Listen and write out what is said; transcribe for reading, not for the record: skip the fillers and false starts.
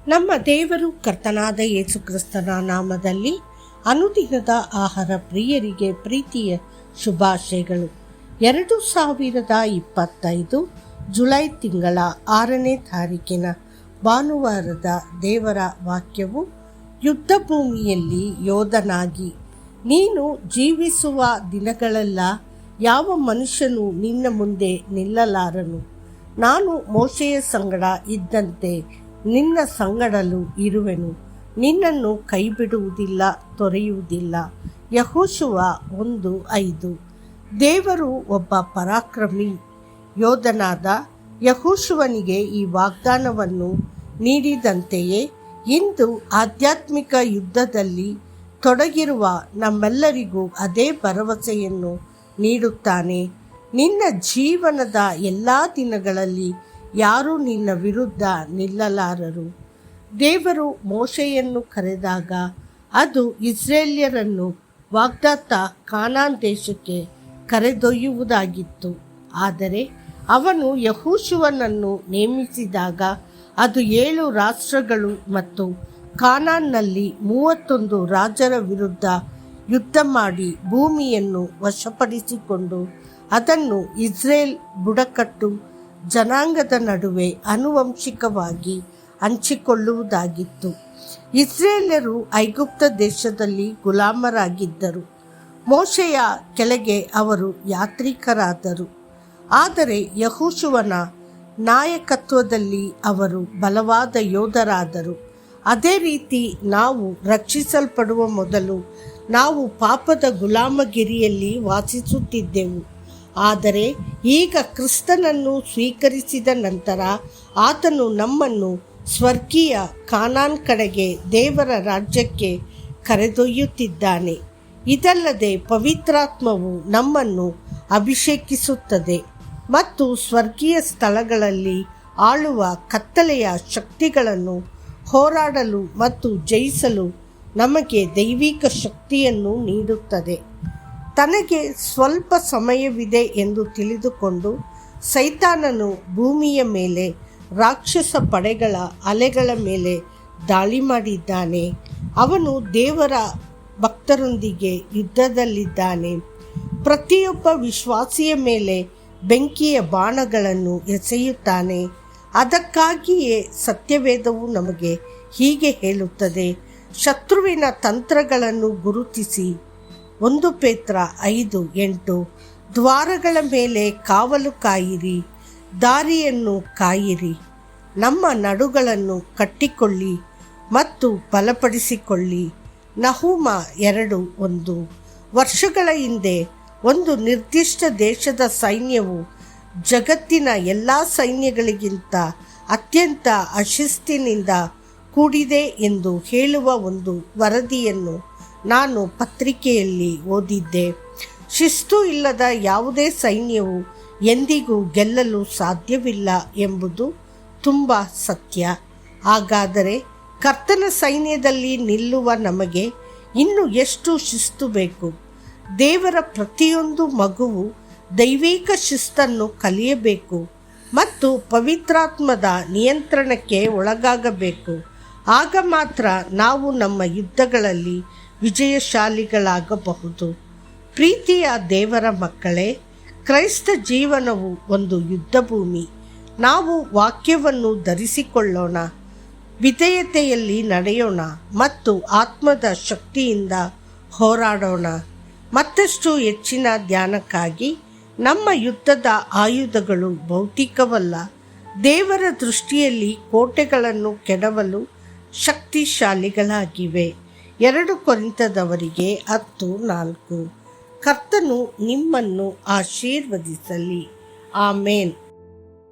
ನಮ್ಮ ದೇವರು ಕರ್ತನಾದ ಯೇಸು ಕ್ರಿಸ್ತನ ನಾಮದಲ್ಲಿ ಅನುದಿನದ ಆಹಾರ ಪ್ರಿಯರಿಗೆ ಪ್ರೀತಿಯ ಶುಭಾಶಯಗಳು. 2025 ಜುಲೈ ತಿಂಗಳ 6ನೇ ತಾರೀಕಿನ ಭಾನುವಾರದ ದೇವರ ವಾಕ್ಯವು, ಯುದ್ಧ ಭೂಮಿಯಲ್ಲಿ ಯೋಧನಾಗಿ ನೀನು ಜೀವಿಸುವ ದಿನಗಳೆಲ್ಲ ಯಾವ ಮನುಷ್ಯನು ನಿನ್ನ ಮುಂದೆ ನಿಲ್ಲಲಾರನು. ನಾನು ಮೋಶೆಯ ಸಂಗಡ ಇದ್ದಂತೆ ನಿನ್ನ ಸಂಗಡಲೂ ಇರುವೆನು, ನಿನ್ನನ್ನು ಕೈಬಿಡುವುದಿಲ್ಲ, ತೊರೆಯುವುದಿಲ್ಲ. ಯೆಹೋಶುವ 1:5. ದೇವರು ಒಬ್ಬ ಪರಾಕ್ರಮಿ ಯೋಧನಾದ ಯೆಹೋಶುವನಿಗೆ ಈ ವಾಗ್ದಾನವನ್ನು ನೀಡಿದಂತೆಯೇ ಇಂದು ಆಧ್ಯಾತ್ಮಿಕ ಯುದ್ಧದಲ್ಲಿ ತೊಡಗಿರುವ ನಮ್ಮೆಲ್ಲರಿಗೂ ಅದೇ ಭರವಸೆಯನ್ನು ನೀಡುತ್ತಾನೆ. ನಿನ್ನ ಜೀವನದ ಎಲ್ಲ ದಿನಗಳಲ್ಲಿ ಯಾರೂ ನಿನ್ನ ವಿರುದ್ಧ ನಿಲ್ಲಲಾರರು. ದೇವರು ಮೋಶೆಯನ್ನು ಕರೆದಾಗ ಅದು ಇಸ್ರೇಲ್ಯರನ್ನು ವಾಗ್ದಾತ ಕಾನಾನ್ ದೇಶಕ್ಕೆ ಕರೆದೊಯ್ಯುವುದಾಗಿತ್ತು. ಆದರೆ ಅವನು ಯೆಹೋಶುವನನ್ನು ನೇಮಿಸಿದಾಗ ಅದು 7 ರಾಷ್ಟ್ರಗಳು ಮತ್ತು ಕಾನಾನ್ನಲ್ಲಿ 31 ರಾಜರ ವಿರುದ್ಧ ಯುದ್ಧ ಮಾಡಿ ಭೂಮಿಯನ್ನು ವಶಪಡಿಸಿಕೊಂಡು ಅದನ್ನು ಇಸ್ರೇಲ್ ಬುಡಕಟ್ಟು ಜನಾಂಗದ ನಡುವೆ ಆನುವಂಶಿಕವಾಗಿ ಹಂಚಿಕೊಳ್ಳುವುದಾಗಿತ್ತು. ಇಸ್ರೇಲ್ಯರು ಐಗುಪ್ತ ದೇಶದಲ್ಲಿ ಗುಲಾಮರಾಗಿದ್ದರು. ಮೋಶೆಯ ಕೆಳಗೆ ಅವರು ಯಾತ್ರಿಕರಾದರು. ಆದರೆ ಯೆಹೋಶುವನ ನಾಯಕತ್ವದಲ್ಲಿ ಅವರು ಬಲವಾದ ಯೋಧರಾದರು. ಅದೇ ರೀತಿ ನಾವು ರಕ್ಷಿಸಲ್ಪಡುವ ಮೊದಲು ನಾವು ಪಾಪದ ಗುಲಾಮಗಿರಿಯಲ್ಲಿ ವಾಸಿಸುತ್ತಿದ್ದೆವು. ಆದರೆ ಈಗ ಕ್ರಿಸ್ತನನ್ನು ಸ್ವೀಕರಿಸಿದ ನಂತರ ಆತನು ನಮ್ಮನ್ನು ಸ್ವರ್ಗೀಯ ಕಾನಾನ್ ಕಡೆಗೆ ದೇವರ ರಾಜ್ಯಕ್ಕೆ ಕರೆದೊಯ್ಯುತ್ತಿದ್ದಾನೆ. ಇದಲ್ಲದೆ ಪವಿತ್ರಾತ್ಮವು ನಮ್ಮನ್ನು ಅಭಿಷೇಕಿಸುತ್ತದೆ ಮತ್ತು ಸ್ವರ್ಗೀಯ ಸ್ಥಳಗಳಲ್ಲಿ ಆಳುವ ಕತ್ತಲೆಯ ಶಕ್ತಿಗಳನ್ನು ಹೋರಾಡಲು ಮತ್ತು ಜಯಿಸಲು ನಮಗೆ ದೈವಿಕ ಶಕ್ತಿಯನ್ನು ನೀಡುತ್ತದೆ. ತನಗೆ ಸ್ವಲ್ಪ ಸಮಯವಿದೆ ಎಂದು ತಿಳಿದುಕೊಂಡು ಸೈತಾನನು ಭೂಮಿಯ ಮೇಲೆ ರಾಕ್ಷಸ ಪಡೆಗಳ ಅಲೆಗಳ ಮೇಲೆ ದಾಳಿ ಮಾಡಿದ್ದಾನೆ. ಅವನು ದೇವರ ಭಕ್ತರೊಂದಿಗೆ ಯುದ್ಧದಲ್ಲಿದ್ದಾನೆ. ಪ್ರತಿಯೊಬ್ಬ ವಿಶ್ವಾಸಿಯ ಮೇಲೆ ಬೆಂಕಿಯ ಬಾಣಗಳನ್ನು ಎಸೆಯುತ್ತಾನೆ. ಅದಕ್ಕಾಗಿಯೇ ಸತ್ಯವೇದವು ನಮಗೆ ಹೀಗೆ ಹೇಳುತ್ತದೆ: ಶತ್ರುವಿನ ತಂತ್ರಗಳನ್ನು ಗುರುತಿಸಿ. 1 ಪೇತ್ರ 5:8. ದ್ವಾರಗಳ ಮೇಲೆ ಕಾವಲು ಕಾಯಿರಿ, ದಾರಿಯನ್ನು ಕಾಯಿರಿ. ನಮ್ಮ ನಡುಗಳನ್ನು ಕಟ್ಟಿಕೊಳ್ಳಿ ಮತ್ತು ಬಲಪಡಿಸಿಕೊಳ್ಳಿ. ನಹೂಮ 2:1. ವರ್ಷಗಳ ಹಿಂದೆ ಒಂದು ನಿರ್ದಿಷ್ಟ ದೇಶದ ಸೈನ್ಯವು ಜಗತ್ತಿನ ಎಲ್ಲ ಸೈನ್ಯಗಳಿಗಿಂತ ಅತ್ಯಂತ ಅಶಿಸ್ತಿನಿಂದ ಕೂಡಿದೆ ಎಂದು ಹೇಳುವ ಒಂದು ವರದಿಯನ್ನು ನಾನು ಪತ್ರಿಕೆಯಲ್ಲಿ ಓದಿದ್ದೆ. ಶಿಸ್ತು ಇಲ್ಲದ ಯಾವುದೇ ಸೈನ್ಯವು ಎಂದಿಗೂ ಗೆಲ್ಲಲು ಸಾಧ್ಯವಿಲ್ಲ ಎಂಬುದು ತುಂಬ ಸತ್ಯ. ಹಾಗಾದರೆ ಕರ್ತನ ಸೈನ್ಯದಲ್ಲಿ ನಿಲ್ಲುವ ನಮಗೆ ಇನ್ನು ಎಷ್ಟು ಶಿಸ್ತು ಬೇಕು? ದೇವರ ಪ್ರತಿಯೊಂದು ಮಗುವು ದೈವಿಕ ಶಿಸ್ತನ್ನು ಕಲಿಯಬೇಕು ಮತ್ತು ಪವಿತ್ರಾತ್ಮದ ನಿಯಂತ್ರಣಕ್ಕೆ ಒಳಗಾಗಬೇಕು. ಆಗ ಮಾತ್ರ ನಾವು ನಮ್ಮ ಯುದ್ಧಗಳಲ್ಲಿ ವಿಜಯಶಾಲಿಗಳಾಗಬಹುದು. ಪ್ರೀತಿಯ ದೇವರ ಮಕ್ಕಳೇ, ಕ್ರೈಸ್ತ ಜೀವನವು ಒಂದು ಯುದ್ಧ ಭೂಮಿ. ನಾವು ವಾಕ್ಯವನ್ನು ಧರಿಸಿಕೊಳ್ಳೋಣ, ವಿಧೇಯತೆಯಲ್ಲಿ ನಡೆಯೋಣ ಮತ್ತು ಆತ್ಮದ ಶಕ್ತಿಯಿಂದ ಹೋರಾಡೋಣ. ಮತ್ತಷ್ಟು ಹೆಚ್ಚಿನ ಧ್ಯಾನಕ್ಕಾಗಿ ನಮ್ಮ ಯುದ್ಧದ ಆಯುಧಗಳು ಭೌತಿಕವಲ್ಲ, ದೇವರ ದೃಷ್ಟಿಯಲ್ಲಿ ಕೋಟೆಗಳನ್ನು ಕೆಡವಲು ಶಕ್ತಿಶಾಲಿಗಳಾಗಿವೆ. 2 ಕೊರಿಂಥದವರಿಗೆ 10:4. ಕರ್ತನು ನಿಮ್ಮನ್ನು ಆಶೀರ್ವದಿಸಲಿ. ಆಮೇನ್.